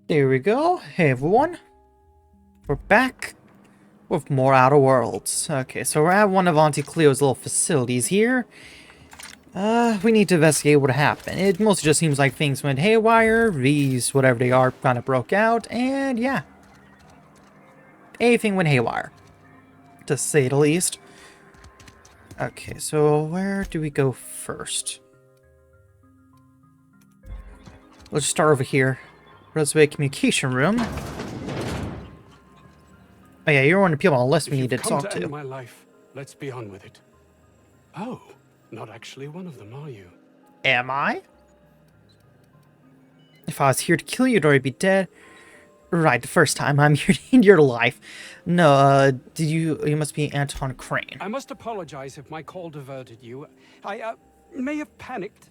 There we go. Hey everyone. We're back with more Outer Worlds. Okay, so we're at one of Auntie Cleo's little facilities here. We need to investigate what happened. It mostly just seems like things went haywire, these, whatever they are, kind of broke out, and yeah. Everything went haywire. To say the least. Okay, so where do we go first? Let's start over here. Roseway communication room. Oh yeah, you're one of the people on the list we need to talk to. End my life, let's be on with it. Oh, not actually one of them, are you? Am I? If I was here to kill you, you'd already be dead. Right, the first time I'm here to end your life. No, did you... You must be Anton Crane. I must apologize if my call diverted you. I may have panicked.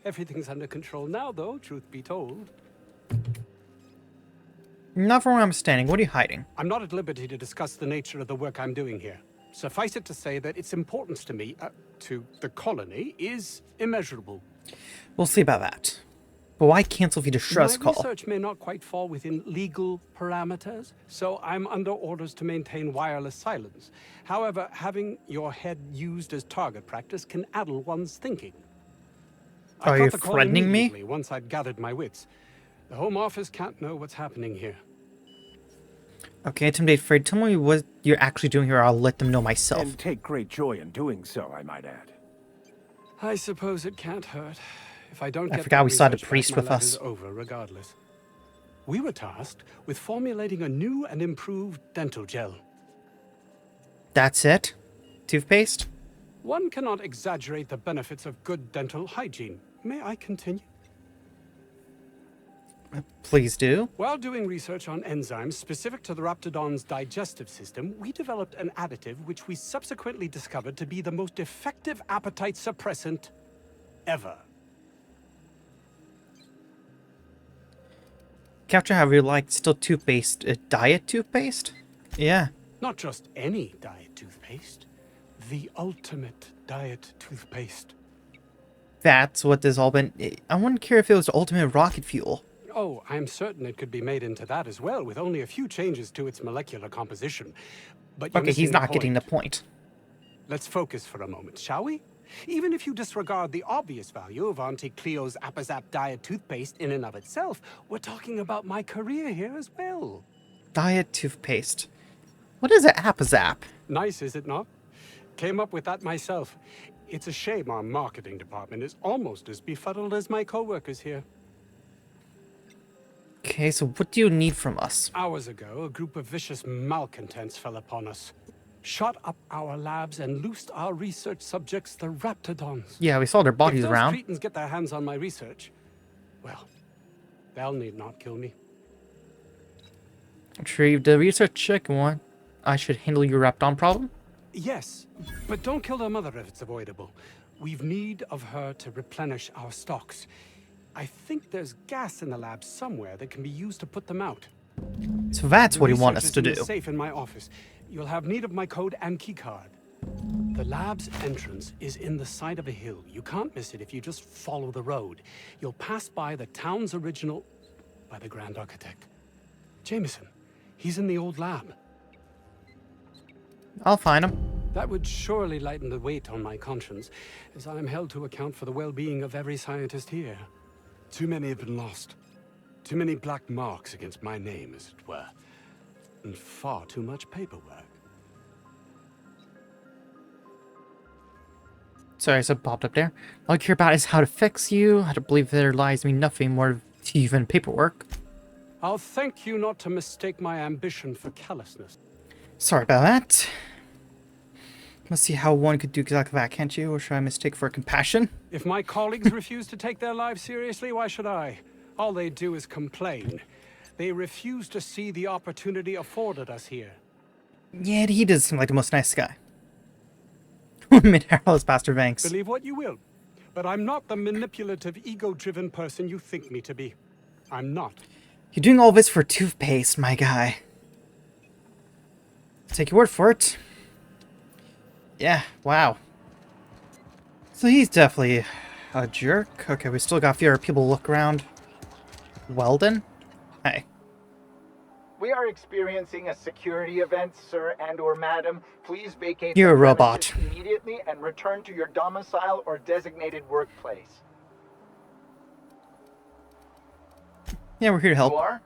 Everything's under control now, though, truth be told. Not from where I'm standing. What are you hiding? I'm not at liberty to discuss the nature of the work I'm doing here. Suffice it to say that its importance to me, to the colony, is immeasurable. We'll see about that. But why cancel the distress call? My research may not quite fall within legal parameters, so I'm under orders to maintain wireless silence. However, having your head used as target practice can addle one's thinking. Are you threatening me? Once I'd gathered my wits. The Home Office can't know what's happening here. Okay, Intimidate Fred, tell me what you're actually doing here, I'll let them know myself. And take great joy in doing so, I might add. I suppose it can't hurt. If I don't I get forgot we saw the back, priest my with life us. is over regardless. We were tasked with formulating a new and improved dental gel. That's it? Toothpaste? One cannot exaggerate the benefits of good dental hygiene. May I continue? Please do. While doing research on enzymes specific to the Raptidon's digestive system, we developed an additive which we subsequently discovered to be the most effective appetite suppressant ever. Capture however you like, still toothpaste. Diet toothpaste? Yeah. Not just any diet toothpaste. The ultimate diet toothpaste. That's what this all been... I wouldn't care if it was ultimate rocket fuel. Oh, I'm certain it could be made into that as well, with only a few changes to its molecular composition. But Okay, he's not getting the point. Let's focus for a moment, shall we? Even if you disregard the obvious value of Auntie Cleo's Appazap diet toothpaste in and of itself, we're talking about my career here as well. Diet toothpaste. What is it, Appazap? Nice, is it not? Came up with that myself. It's a shame our marketing department is almost as befuddled as my co-workers here. Okay, so what do you need from us? Hours ago, a group of vicious malcontents fell upon us. Shot up our labs and loosed our research subjects, the Raptidons. Yeah, we saw their bodies around. If those cretins get their hands on my research, well, they'll need not kill me. Retrieve the research check. What? I should handle your Raptidon problem? Yes, but don't kill their mother if it's avoidable. We've need of her to replenish our stocks. I think there's gas in the lab somewhere that can be used to put them out. So that's what you want us to do. The safe in my office. You'll have need of my code and keycard. The lab's entrance is in the side of a hill. You can't miss it if you just follow the road. You'll pass by the town's original... by the Grand Architect. Jameson. He's in the old lab. I'll find him. That would surely lighten the weight on my conscience, as I am held to account for the well-being of every scientist here. Too many have been lost. Too many black marks against my name, as it were. And far too much paperwork. Sorry, something popped up there. All I care about is how to fix you. How to believe there lies me nothing more to even paperwork. I'll thank you not to mistake my ambition for callousness. Sorry about that. Let's see how one could do exactly that, can't you? Or should I mistake for compassion? If my colleagues refuse to take their lives seriously, why should I? All they do is complain. They refuse to see the opportunity afforded us here. Yeah, he does seem like the most nice guy. Mid-arrows, Pastor Banks. Believe what you will, but I'm not the manipulative, ego-driven person you think me to be. I'm not. You're doing all this for toothpaste, my guy. Take your word for it. Yeah, wow. So he's definitely a jerk. Okay, we still got a few other people to look around. Weldon? Hey. We are experiencing a security event, sir and/or madam. Please vacate You're the a robot. premises immediately and return to your domicile or designated workplace. Yeah, we're here to help. You are?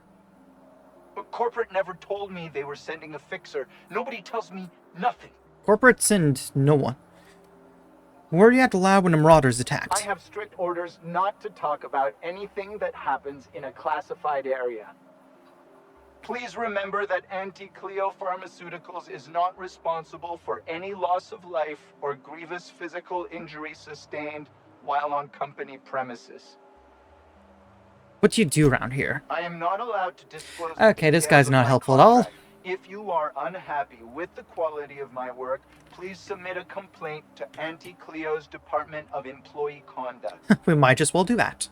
But corporate never told me they were sending a fixer. Nobody tells me nothing. Corporates and no one. Where are you at the lab when the Marauders attacked? I have strict orders not to talk about anything that happens in a classified area. Please remember that Auntie Cleo Pharmaceuticals is not responsible for any loss of life or grievous physical injury sustained while on company premises. What do you do around here? I am not allowed to disclose. Okay, this guy's details of not my helpful at all. contract. If you are unhappy with the quality of my work, please submit a complaint to Auntie Cleo's Department of Employee Conduct. We might just well do that.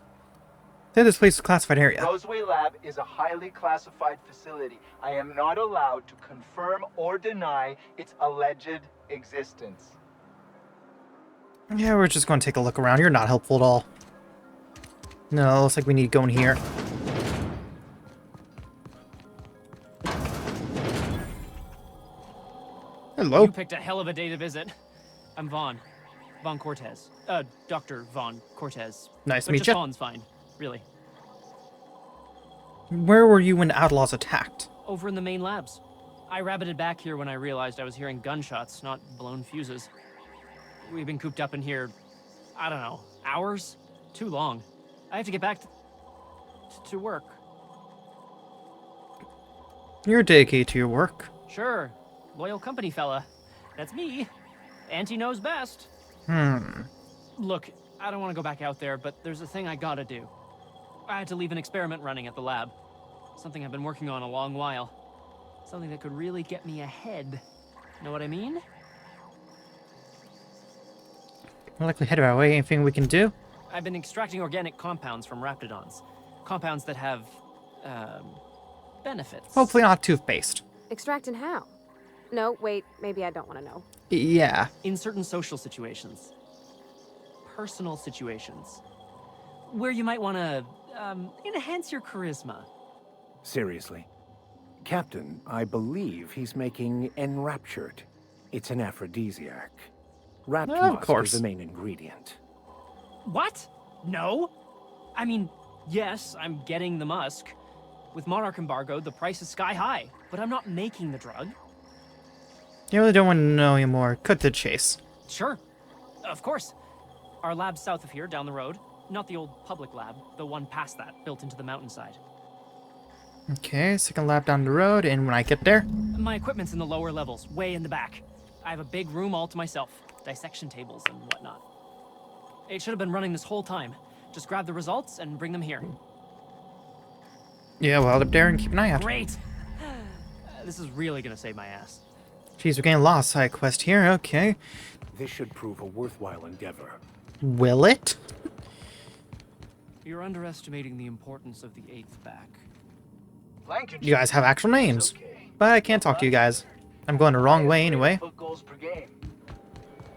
Say this place is a classified area. Roseway Lab is a highly classified facility. I am not allowed to confirm or deny its alleged existence. Yeah, we're just going to take a look around. You're not helpful at all. No, looks like we need to go in here. Hello. You picked a hell of a day to visit. I'm Vaughn. Vaughn Cortez. Dr. Vaughn Cortez. Nice to But meet just you. Vaughn's fine, really. Where were you when the Outlaws attacked? Over in the main labs. I rabbited back here when I realized I was hearing gunshots, not blown fuses. We've been cooped up in here, I don't know, hours? Too long. I have to get back to work. You're dedicated to your work. Sure, loyal company fella. That's me. Auntie knows best. Look, I don't want to go back out there, but there's a thing I gotta do. I had to leave an experiment running at the lab. Something I've been working on a long while. Something that could really get me ahead. Know what I mean? We're likely headed our way. Anything we can do? I've been extracting organic compounds from raptidons. Compounds that have, benefits. Hopefully not toothpaste. Extracting how? No, wait, maybe I don't want to know. Yeah. In certain social situations. Personal situations. Where you might want to, enhance your charisma. Seriously. Captain, I believe he's making enraptured. It's an aphrodisiac. Rat Of musk course. is the main ingredient. What? No? I mean, yes, I'm getting the musk. With Monarch embargo, the price is sky high, but I'm not making the drug. You really don't want to know anymore. Cut to the chase. Sure. Of course. Our lab's south of here, down the road. Not the old public lab, the one past that, built into the mountainside. Okay, second lap down the road, and when I get there... My equipment's in the lower levels, way in the back. I have a big room all to myself, dissection tables and whatnot. It should have been running this whole time. Just grab the results and bring them here. Yeah, well, up there and keep an eye out. Great! This is really gonna save my ass. Jeez, we're getting lost. Side quest here. Okay. This should prove a worthwhile endeavor. Will it? You're underestimating the importance of the 8th back. Lancashire. You guys have actual names. Okay. But I can't talk to you guys. I'm going the wrong way anyway. 4 goals per game.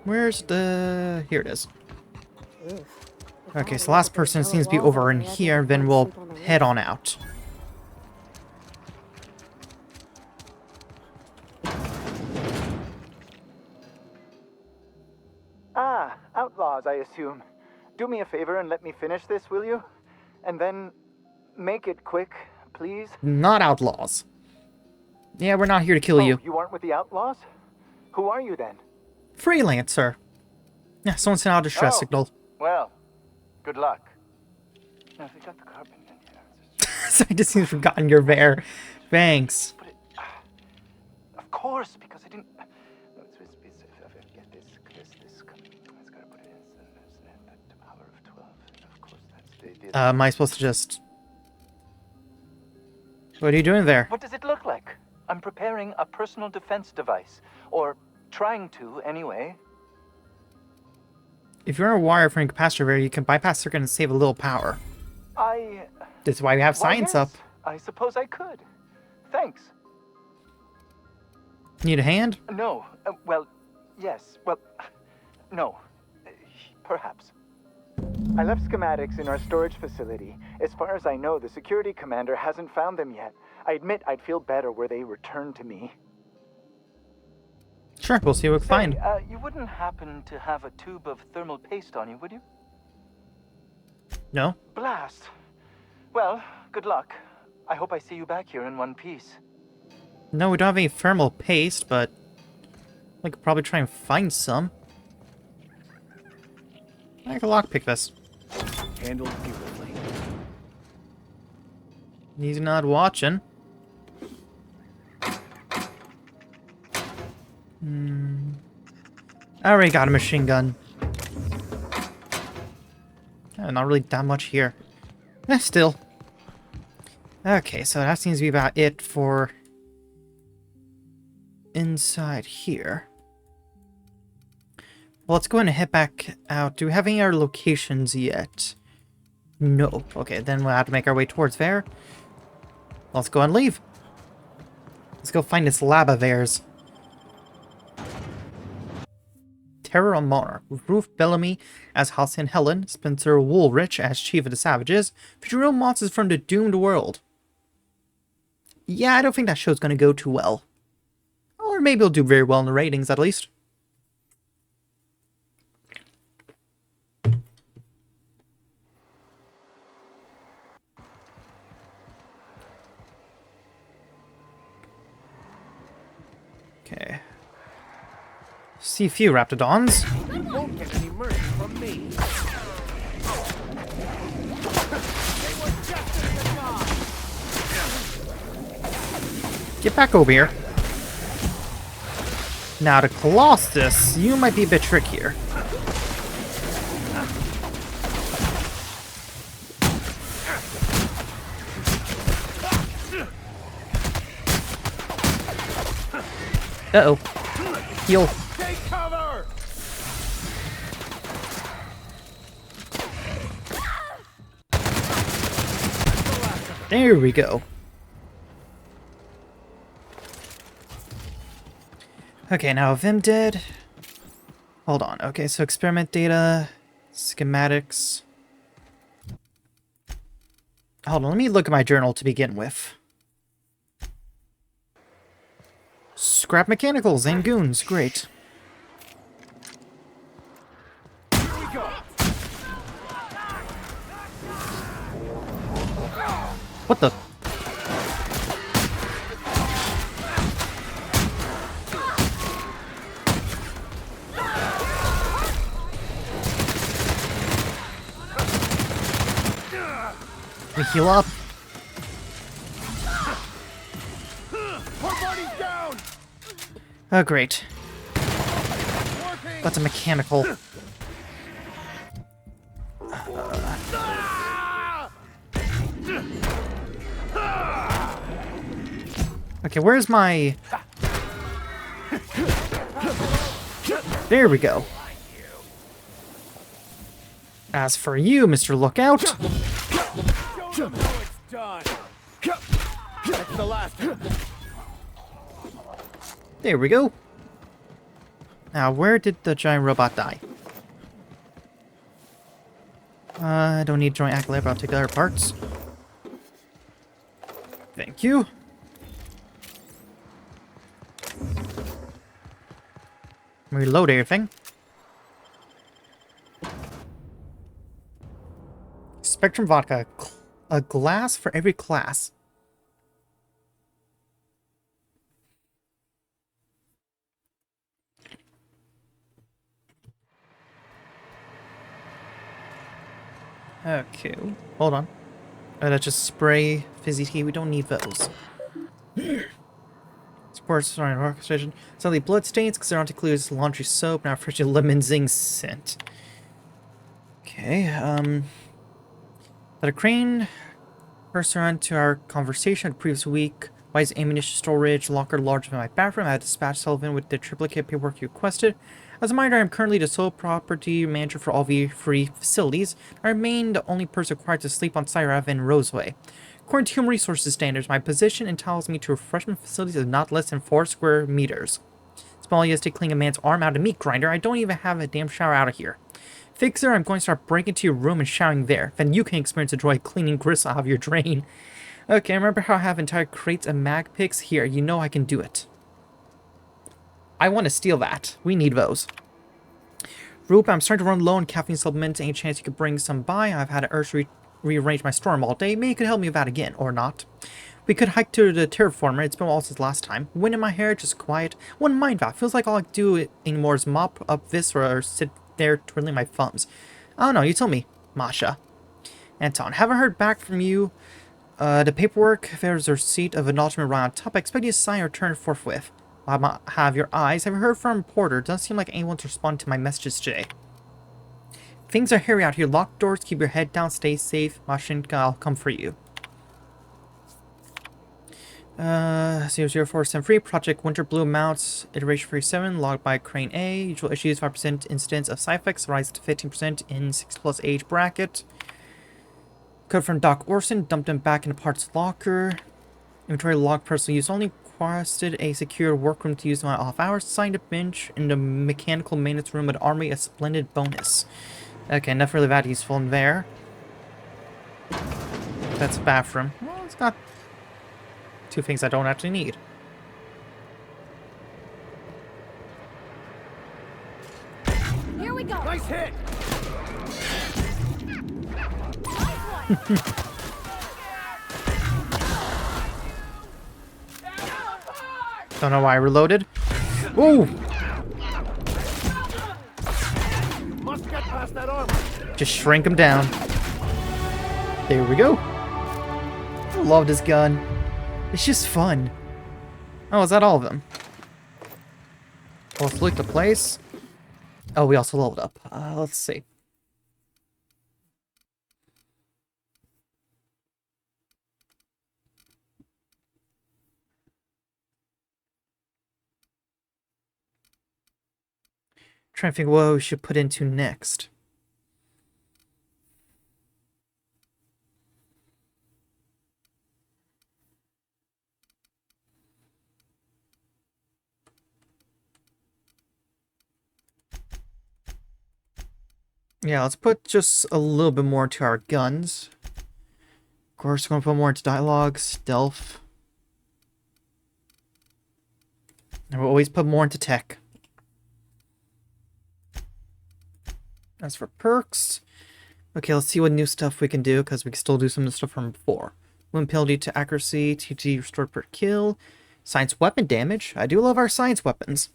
Where's the... Here it is. Okay, so the last person seems to be over in here, then we'll head on out. Ah, outlaws, I assume. Do me a favor and let me finish this, will you? And then make it quick, please. Not outlaws. Yeah, we're not here to kill you. You aren't with the outlaws? Who are you then? Freelancer. Yeah, someone sent out a distress Oh. signal. Well, good luck. Now, if we got the carbon in here, So I just seems forgotten you're there. Thanks. put it. Of course, because I didn't. No, get this coming. It's gotta put it in. The power of 12. Of course, that's the. Am I supposed to just... What are you doing there? What does it look like? I'm preparing a personal defense device, or trying to, anyway. If you're on a wire from a capacitor there, you can bypass circuit and save a little power. That's why we have Why, science yes, up. I suppose I could. Thanks. Need a hand? No. Well, yes. Well, no. Perhaps. I left schematics in our storage facility. As far as I know, the security commander hasn't found them yet. I admit I'd feel better were they returned to me. Sure, we'll see what we can find. You wouldn't happen to have a tube of thermal paste on you, would you? No? Blast. Well, good luck. I hope I see you back here in one piece. No, we don't have any thermal paste, but we could probably try and find some. I can lockpick this. Handled beautifully. He's not watching. I already got a machine gun. Not really that much here. Still. Okay, so that seems to be about it for inside here. Well, let's go ahead and head back out. Do we have any other locations yet? No. Okay, then we'll have to make our way towards there. Let's go and leave. Let's go find this lab of theirs. Terror on Monarch, with Ruth Bellamy as Halcyon Helen, Spencer Woolrich as Chief of the Savages, featuring real monsters from the doomed world. Yeah, I don't think that show's gonna go too well. Or maybe it'll do very well in the ratings, at least. Okay. See a few Raptidons. You won't get any mercy from me. Get back over here. Now to Colossus, you might be a bit trickier. Uh-oh. Heal. Take cover! There we go. Okay, now Vim dead. Hold on. Okay, so experiment data, schematics. Hold on, let me look at my journal to begin with. Scrap mechanicals and goons, great. What the? We heal up. Oh, great. That's a mechanical. Okay, where's my... There we go. As for you, Mr. Lookout... Show them how it's done. That's the last one. There we go. Now, where did the giant robot die? I don't need joint accolade, but I'll take the other parts. Thank you. Reload everything. Spectrum vodka. A glass for every class. Okay, hold on. Let's just spray fizzy tea. We don't need those. Sports starting orchestration. Suddenly blood stains because they're Auntie Cleo's laundry soap. Now frigid lemon zing scent. Okay, That a crane first around to our conversation the previous week. Why is ammunition storage locker larger than my bathroom? I had dispatched Sullivan with the triplicate paperwork you requested. As a reminder, I am currently the sole property manager for all the free facilities. I remain the only person required to sleep on Syrah in Roseway. According to Human Resources standards, my position entitles me to refreshment facilities of not less than 4 square meters. Small as to clean a man's arm out of a meat grinder, I don't even have a damn shower out of here. Fixer, I'm going to start breaking into your room and showering there. Then you can experience the joy of cleaning gristle out of your drain. Okay, remember how I have entire crates of mag picks? Here, you know I can do it. I want to steal that. We need those. Roop, I'm starting to run low on caffeine supplements. Any chance you could bring some by? I've had an urge to rearrange my storm all day. Maybe you could help me with that again, or not. We could hike to the terraformer. It's been a while since last time. Wind in my hair, just quiet. Wouldn't mind that. Feels like all I do anymore is mop up this or sit there twiddling my thumbs. I don't know, you tell me, Masha. Anton, haven't heard back from you. The paperwork, there's a receipt of acknowledgement right on top. I expect you to sign or return forthwith. I have your eyes. Have you heard from Porter? Doesn't seem like anyone's responded to my messages today. Things are hairy out here. Lock doors, keep your head down, stay safe. Mashin, I'll come for you. 00473, Project Winter Blue mounts, iteration 37, logged by Crane A. Usual issues, 5% incidence of side effects, rise to 15% in 6+ age bracket. Code from Doc Orson, dumped him back into parts locker. Inventory log personal use only. Requested a secure workroom to use my off hours. Signed a bench in the mechanical maintenance room at Army, a splendid bonus. Okay, enough really that useful in there. That's a bathroom. Well, it's got two things I don't actually need. Here we go. Nice hit! Don't know why I reloaded. Ooh! Must get past that armor. Just shrink him down. There we go. I love this gun. It's just fun. Oh, is that all of them? Well, let's look the place. Oh, we also leveled up. Let's see. Trying to think what we should put into next. Yeah, let's put just a little bit more into our guns. Of course, we're going to put more into dialogue, stealth. And we'll always put more into tech. As for perks, okay, let's see what new stuff we can do, because we can still do some of the stuff from before. Wound penalty to accuracy, TT restored per kill, science weapon damage. I do love our science weapons.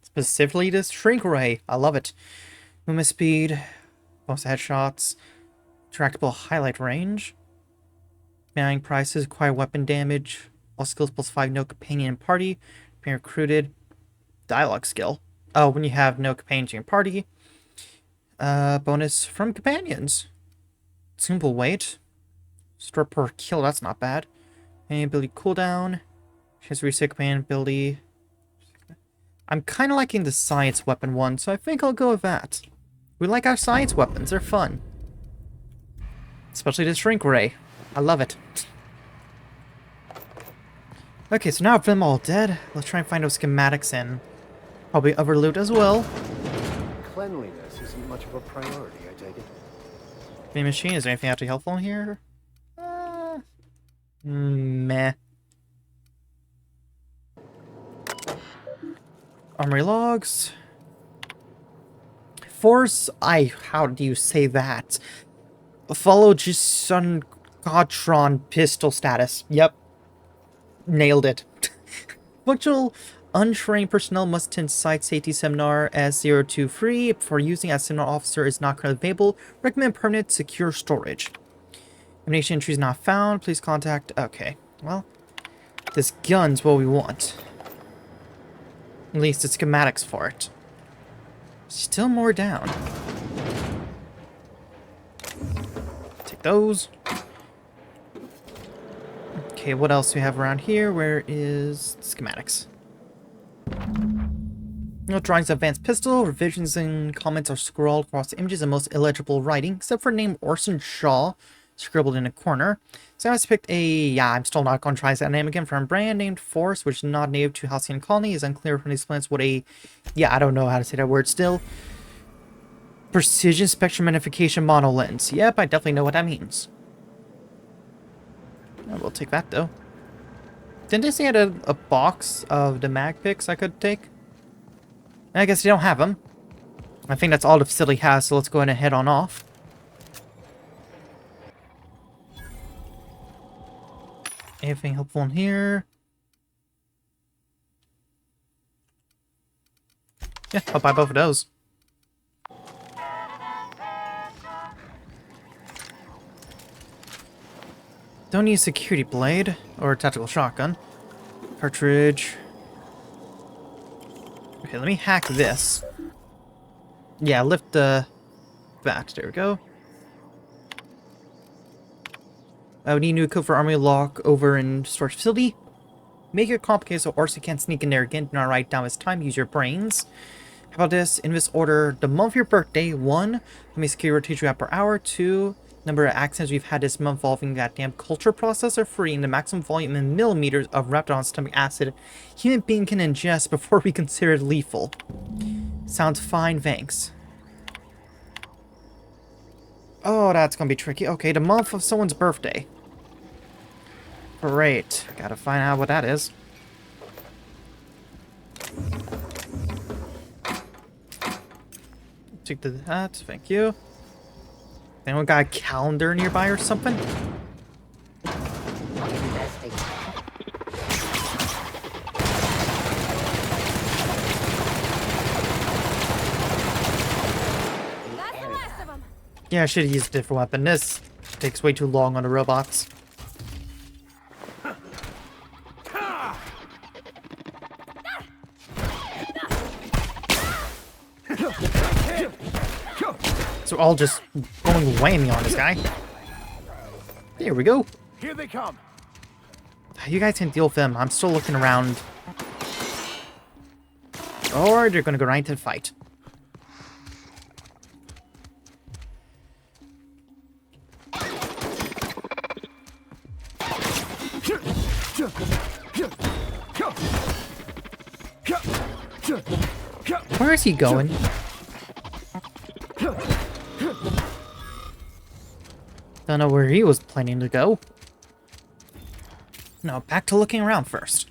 Specifically this shrink ray. I love it. Movement speed, bonus headshots, tractable highlight range, manning prices, acquire weapon damage, all skills +5, no companion in party, being recruited, dialogue skill. Oh, when you have no companions in your party. Bonus from companions. Simple weight. Store per kill, that's not bad. Any ability cooldown. Chance to reset companion ability. I'm kind of liking the science weapon one, so I think I'll go with that. We like our science weapons, they're fun. Especially the shrink ray. I love it. Okay, so now with them all dead, let's try and find those schematics and probably other loot as well. Cleanliness isn't much of a priority, I take it. Vending machine, is there anything actually helpful in here? Meh. Armory logs. Force, how do you say that? Follow Jisun Godtron pistol status. Yep. Nailed it. Functional untrained personnel must attend site safety seminar S023 before using as seminar officer is not currently available. Recommend permanent secure storage. Ammunition entry is not found. Please contact. Okay. Well, this gun's what we want. At least the schematics for it. Still more down. Take those. Okay, what else do we have around here? Where is schematics? No drawings of advanced pistol. Revisions and comments are scrawled across the images in most illegible writing, except for name Orson Shaw, scribbled in a corner. So I just picked a, yeah, I'm still not going to try that name again, from a brand named Force, which is not native to Halcyon Colony. Is unclear when he explains what a, yeah, I don't know how to say that word still. Precision spectrum magnification mono lens. Yep, I definitely know what that means. I will take that though. Didn't they say I had a box of the mag picks I could take? I guess you don't have them. I think that's all the facility has, so let's go ahead and head on off. Anything helpful in here? Yeah, I'll buy both of those. Don't need a security blade or a tactical shotgun. Cartridge. Okay, let me hack this. Yeah, lift the back. There we go. I would need new code for army lock over in storage facility. Make it complicated so RC can't sneak in there again. Do not write down his time. Use your brains. How about this? In this order, the month of your birthday. 1. Let me secure rotation rate per hour. 2. Number of accidents we've had this month involving that damn culture processor. 3. And the maximum volume in millimeters of Raptidon stomach acid human being can ingest before we consider it lethal. Sounds fine, thanks. Oh, that's gonna be tricky. Okay, the month of someone's birthday. Great. Gotta find out what that is. Take that. Thank you. Anyone got a calendar nearby or something? Yeah, I should have used a different weapon. This takes way too long on the robots. So all just going whammy on this guy. Here we go. Here they come. You guys can deal with them. I'm still looking around. Or they're gonna go right into the fight. Where is he going? Don't know where he was planning to go. No, back to looking around first.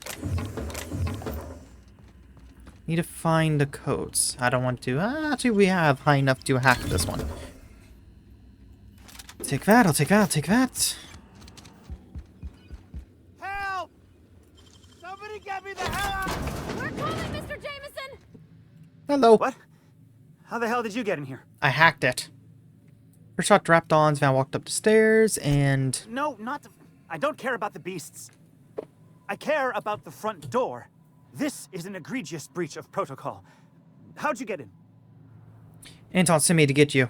Need to find the codes. I don't want to. Actually, we have high enough to hack this one. Take that, I'll take that, I'll take that. Help! Somebody get me the hell out! We're calling Mr. Jameson! Hello. What? How the hell did you get in here? I hacked it. First shot dropped on, Van walked up the stairs, and... No, not the... I don't care about the beasts. I care about the front door. This is an egregious breach of protocol. How'd you get in? Anton sent me to get you.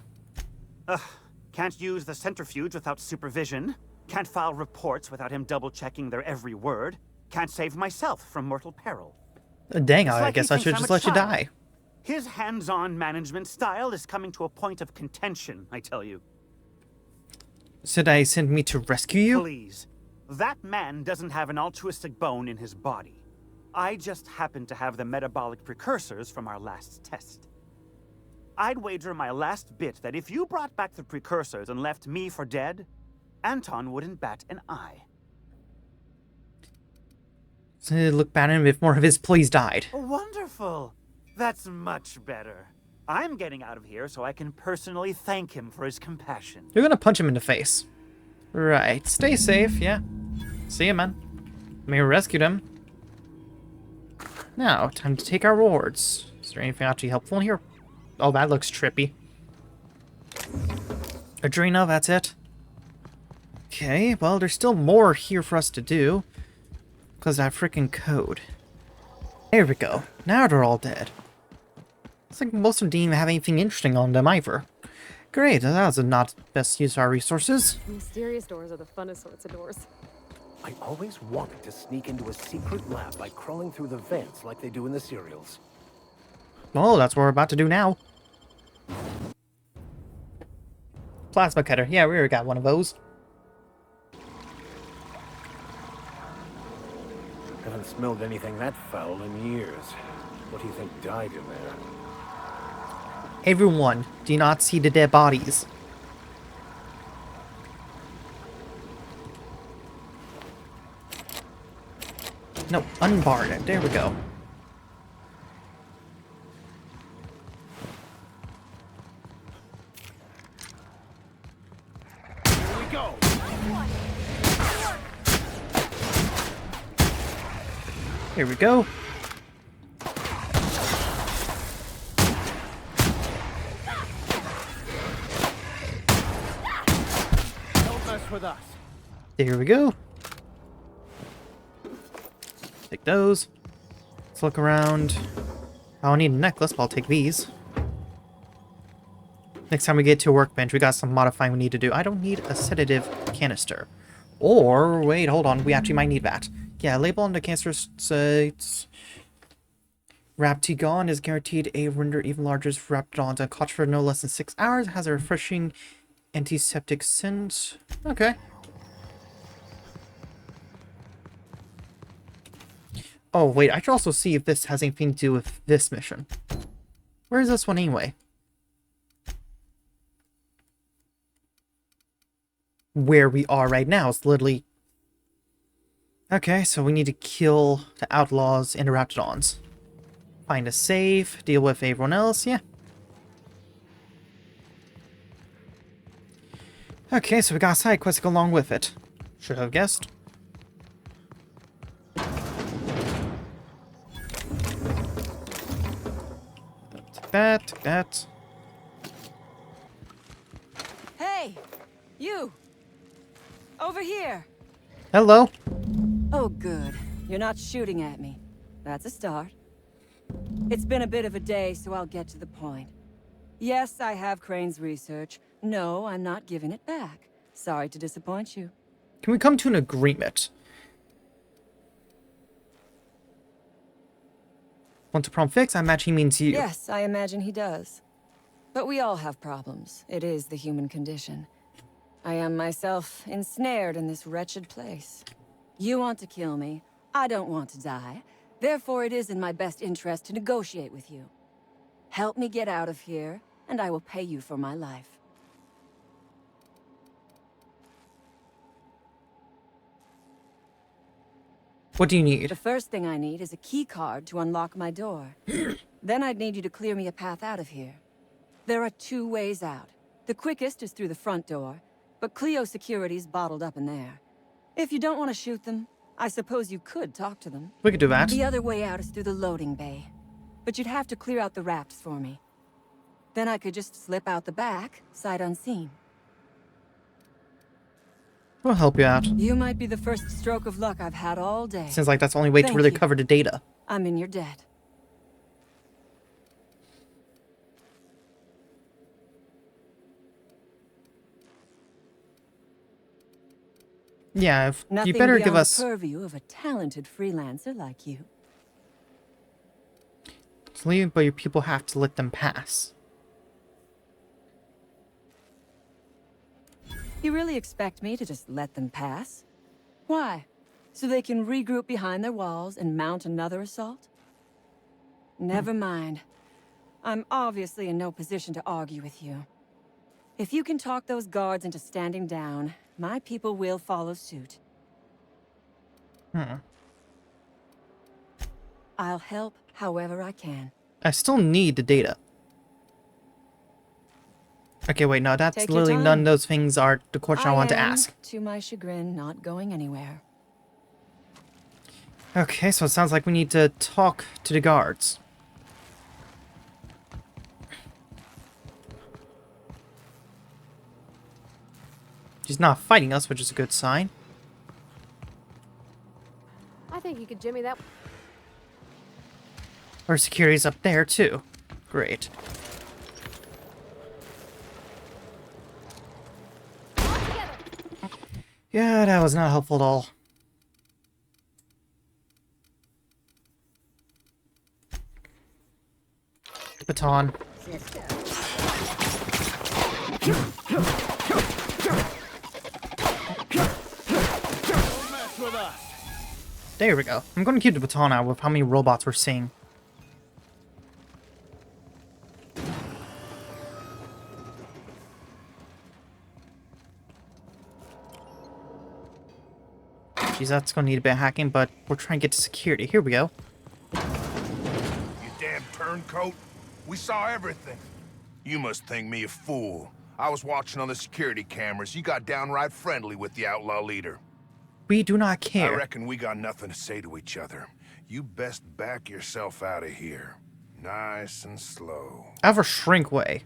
Can't use the centrifuge without supervision. Can't file reports without him double-checking their every word. Can't save myself from mortal peril. Dang, It's I like he guess I should thinks just I'm a let you child. die. His hands-on management style is coming to a point of contention, I tell you. Said I sent me to rescue you? Please. That man doesn't have an altruistic bone in his body. I just happen to have the metabolic precursors from our last test. I'd wager my last bit that if you brought back the precursors and left me for dead, Anton wouldn't bat an eye. So look bad at him if more of his employees died. Wonderful. That's much better. I'm getting out of here so I can personally thank him for his compassion. You're gonna punch him in the face. Right. Stay safe, yeah. See ya, man. We rescued him. Now, time to take our rewards. Is there anything actually helpful in here? Oh, that looks trippy. Adreno, that's it. Okay, well, there's still more here for us to do. Because of that freaking code. There we go. Now they're all dead. Looks like most of them didn't even have anything interesting on them either. Great, that was not best use of our resources. Mysterious doors are the funnest sorts of doors. I always wanted to sneak into a secret lab by crawling through the vents like they do in the serials. Well, that's what we're about to do now. Plasma cutter. Yeah, we already got one of those. Haven't smelled anything that foul in years. What do you think died in there? Everyone, do you not see the dead bodies? No, unbar it. There we go. Here we go. Here we go. Don't mess with us. There we go. Take those. Let's look around. I don't need a necklace, but I'll take these. Next time we get to a workbench, we got some modifying we need to do. I don't need a sedative canister. Or, wait, hold on. We actually might need that. Yeah, label on the canister says... Raptigon is guaranteed a render even larger as Raptidons and caught for no less than 6 hours. Has a refreshing antiseptic scent. Okay. Oh, wait, I should also see if this has anything to do with this mission. Where is this one anyway? Where we are right now. It's literally... Okay, so we need to kill the outlaws and the Raptidons. Find a save, deal with everyone else, yeah. Okay, so we got a side quest to go along with it. Should have guessed. Take that. Hey! You! Over here! Hello. Oh, good. You're not shooting at me. That's a start. It's been a bit of a day, so I'll get to the point. Yes, I have Crane's research. No, I'm not giving it back. Sorry to disappoint you. Can we come to an agreement? Want a problem fixed? I imagine he means you. Yes, I imagine he does. But we all have problems. It is the human condition. I am myself ensnared in this wretched place. You want to kill me. I don't want to die. Therefore, it is in my best interest to negotiate with you. Help me get out of here, and I will pay you for my life. What do you need? The first thing I need is a key card to unlock my door. Then I'd need you to clear me a path out of here. There are 2 ways out. The quickest is through the front door, but Cleo security's bottled up in there. If you don't want to shoot them, I suppose you could talk to them. We could do that. The other way out is through the loading bay. But you'd have to clear out the rafts for me. Then I could just slip out the back, sight unseen. We'll help you out. You might be the first stroke of luck I've had all day. Seems like that's the only way to Thank really you. cover the data. I'm in your debt. Yeah, if Nothing you better beyond give us... the purview of a talented freelancer like you. Leave, but your people have to let them pass. You really expect me to just let them pass? Why? So they can regroup behind their walls and mount another assault? Never mind. I'm obviously in no position to argue with you. If you can talk those guards into standing down, my people will follow suit. I'll help however I can. I still need the data. Okay, wait, no, that's Take your literally time. none of those things are the question I want to am, ask. to my chagrin, not going anywhere. Okay, so it sounds like we need to talk to the guards. She's not fighting us, which is a good sign. I think you could jimmy that. Our security's up there, too. Great. Yeah, that was not helpful at all. Baton. There we go. I'm going to keep the baton out with how many robots we're seeing. Jeez, that's gonna need a bit of hacking, but we're trying to get to security. Here we go. You damn turncoat. We saw everything. You must think me a fool. I was watching on the security cameras. You got downright friendly with the outlaw leader. We do not I care. reckon we got nothing to say to each other. You best back yourself out of here. Nice and slow. I have a shrink way.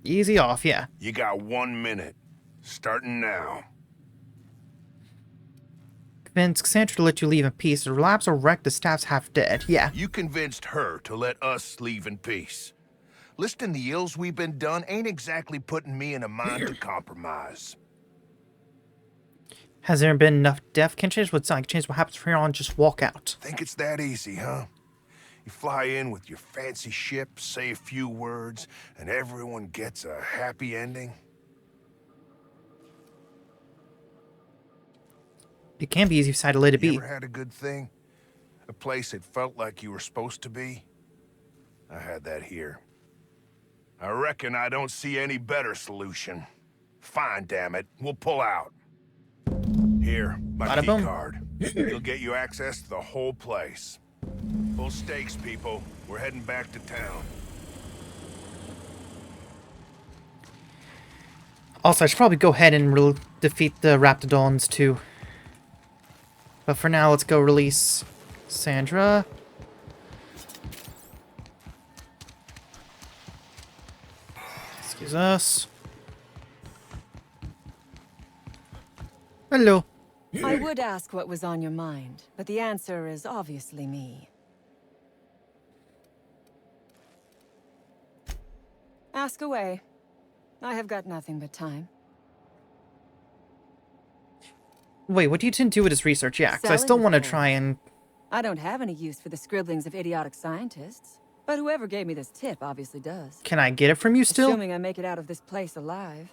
Easy off, yeah. You got 1 minute. Starting now. Convince Cassandra to let you leave in peace. The labs are wrecked, the staff's half dead. Yeah. You convinced her to let us leave in peace. Listing the ills we've been done ain't exactly putting me in a mind to compromise. Has there been enough death? Can change what's not change what happens from here on, just walk out. Think it's that easy, huh? You fly in with your fancy ship, say a few words, and everyone gets a happy ending? It can be easy if you decide to let it You be. ever had a good thing? A place that felt like you were supposed to be? I had that here. I reckon I don't see any better solution. Fine, damn it. We'll pull out. Here, my Bada key boom. card. It'll get you access to the whole place. Full stakes, people. We're heading back to town. Also, I should probably go ahead and defeat the Raptidons too. But for now, let's go release Sandra. Excuse us. Hello. I would ask what was on your mind, but the answer is obviously me. Ask away. I have got nothing but time. Wait, what do you intend to do with this research? Yeah, because I Selling, still of want to course. try and... I don't have any use for the scribblings of idiotic scientists, but whoever gave me this tip obviously does. Can I get it from you still? Assuming I make it out of this place alive.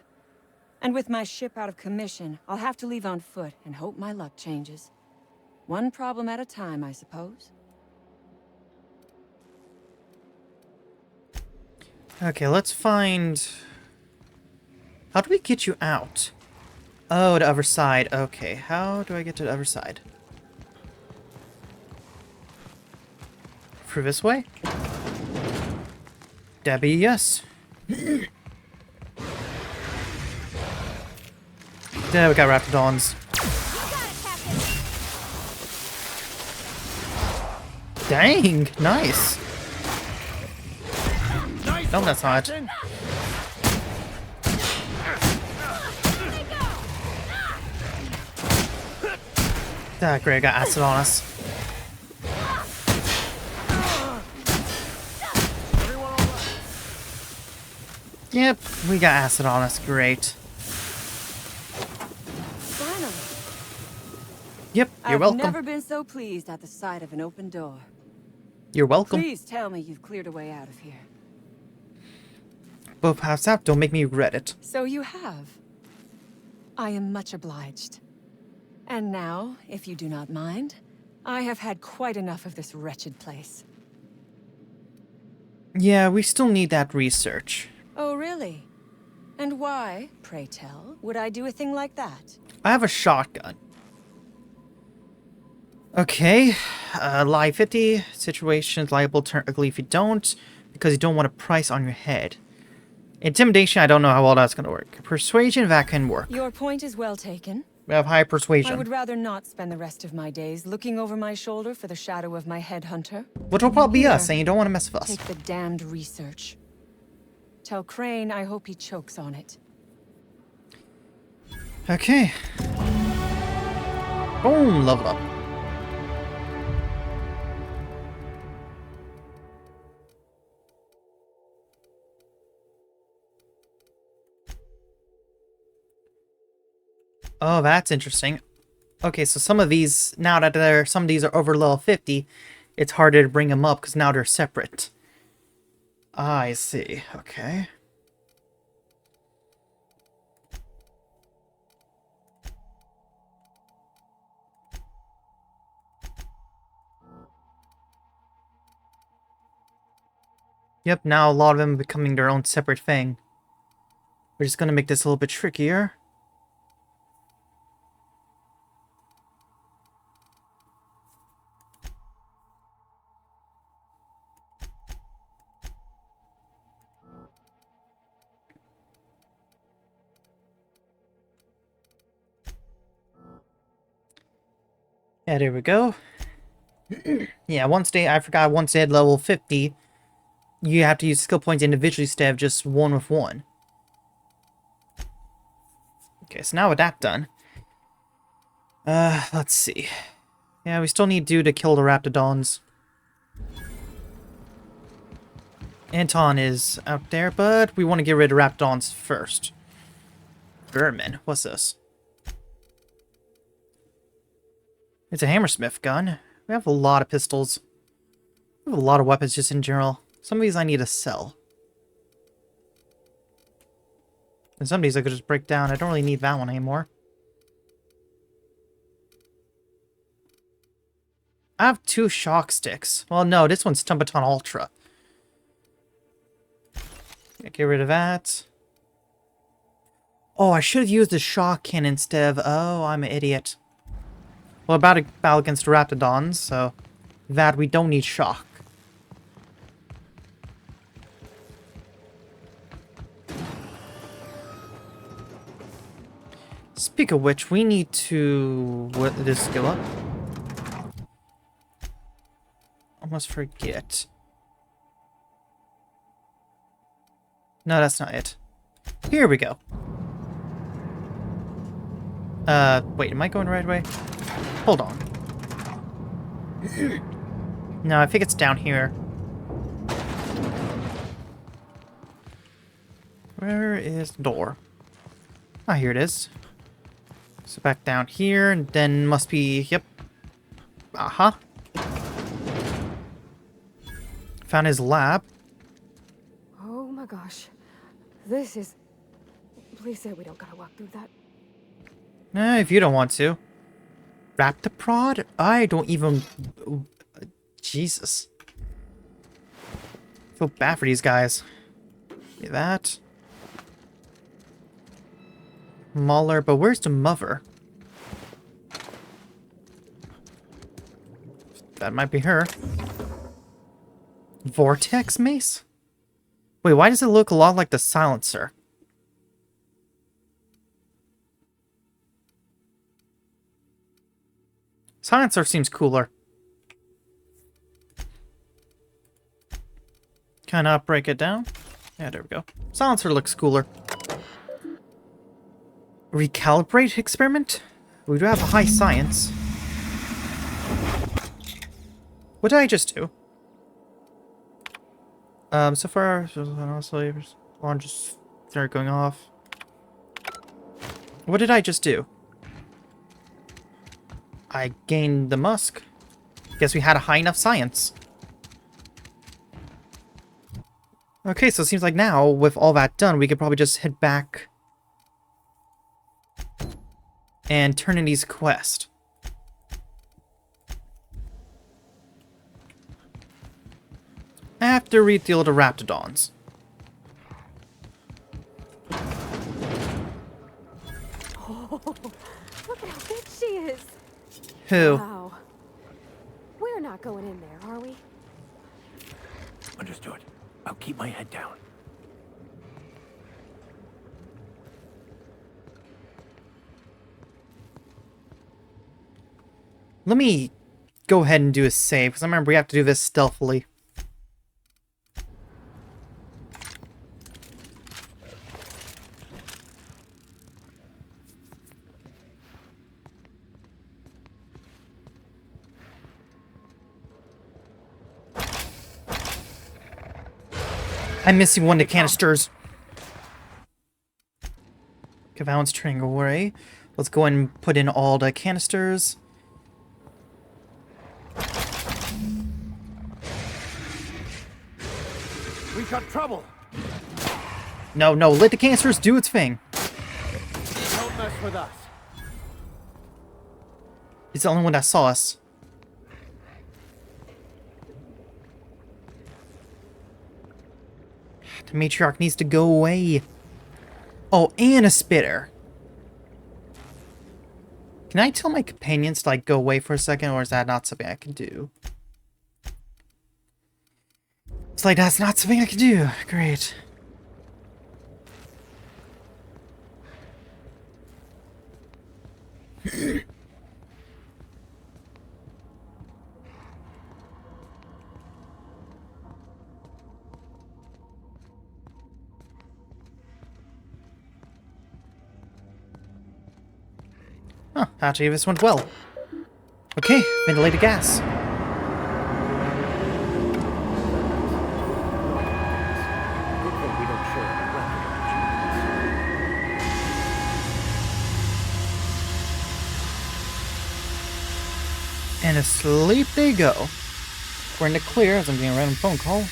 And with my ship out of commission, I'll have to leave on foot and hope my luck changes. One problem at a time, I suppose. Okay, let's find... How do we get you out? Oh, the other side. Okay, how do I get to the other side? Through this way? Debbie, yes. There, we got Raptidons. Dang, nice. No, that's not. Ah, great, got acid on us. Yep, we got acid on us, great. Finally. Yep, you're I've welcome. never been so pleased at the sight of an open door. You're welcome. Please tell me you've cleared a way out of here. But perhaps that don't make me regret it. So you have. I am much obliged. And now, if you do not mind, I have had quite enough of this wretched place. Yeah, we still need that research. Oh, really? And why, pray tell, would I do a thing like that? I have a shotgun. Okay, lie 50, situations liable to turn ugly if you don't, because you don't want a price on your head. Intimidation, I don't know how well that's going to work. Persuasion, that can work. Your point is well taken. We have high I persuasion. would rather not spend the rest of my days looking over my shoulder for the shadow of my headhunter. Which will probably be Here, us, and you don't want to mess with us. Take the damned research. Tell Crane I hope he chokes on it. Okay. Boom, level up. Oh, that's interesting. Okay, so some of these, now that some of these are over level 50, it's harder to bring them up because now they're separate. I see. Okay. Yep, now a lot of them are becoming their own separate thing. We're just gonna make this a little bit trickier. Yeah, there we go. Yeah, once they, I forgot, once they had level 50, you have to use skill points individually instead of just one with one. Okay, so now with that done, let's see. Yeah, we still need to kill the Raptidons. Anton is out there, but we want to get rid of Raptidons first. Vermin, what's this? It's a hammersmith gun. We have a lot of pistols. We have a lot of weapons just in general. Some of these I need to sell. And some of these I could just break down. I don't really need that one anymore. I have 2 shock sticks. Well, no, this one's Tumbaton Ultra. Get rid of that. Oh, I should have used the shock cannon instead of... Oh, I'm an idiot. Well, about to battle against Raptidons, so... That we don't need shock. Speak of which, we need to... What, this skill up? Almost forget. No, that's not it. Here we go. Wait, am I going the right way? Hold on. No, I think it's down here. Where is the door? Ah, here it is. So back down here, and then must be... Yep. Aha. Found his lab. Oh my gosh. This is... Please say we don't gotta walk through that. If you don't want to. Raptidon? I don't even... Jesus. I feel bad for these guys. Look at that. Mauler, but where's the mother? That might be her. Vortex mace? Wait, why does it look a lot like the silencer? Silencer seems cooler. Can I break it down? Yeah, there we go. Silencer looks cooler. Recalibrate experiment? We do have a high science. What did I just do? So far, alarm just started going off. What did I just do? I gained the musk. Guess we had a high enough science. Okay, so it seems like now, with all that done, we could probably just head back and turn in these quests. After we deal with the Raptidons. Oh, look at how big she is. Who? Wow. We're not going in there, are we? Understood. I'll keep my head down. Let me go ahead and do a save, because I remember we have to do this stealthily. I'm missing one of the canisters. Okay, that one's turning away. Let's go and put in all the canisters. We got trouble. No, let the canisters do its thing. Don't mess with us. It's the only one that saw us. The matriarch needs to go away. Oh, and a spitter. Can I tell my companions to, like, go away for a second, or is that not something I can do? It's like, that's not something I can do. Great. Huh, actually this went well. Okay, ventilated gas. Good thing we don't share an electrical And asleep they go. We're in the clear as I'm getting a random phone call.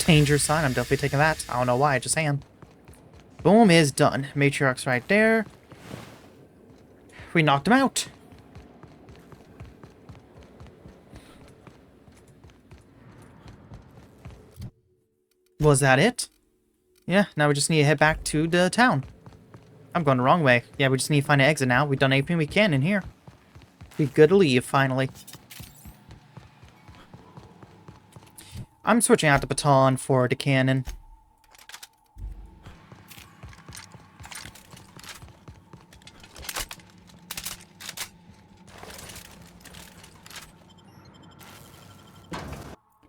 Danger sign, I'm definitely taking that. I don't know why, I just am. Boom is done. Matriarch's right there. We knocked him out. Was that it? Yeah, now we just need to head back to the town. I'm going the wrong way. Yeah, we just need to find an exit now. We've done everything we can in here. Be good to leave, finally. I'm switching out the baton for the cannon.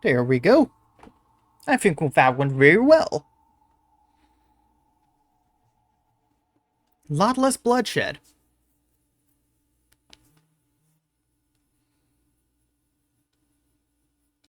There we go. I think that went very well. A lot less bloodshed.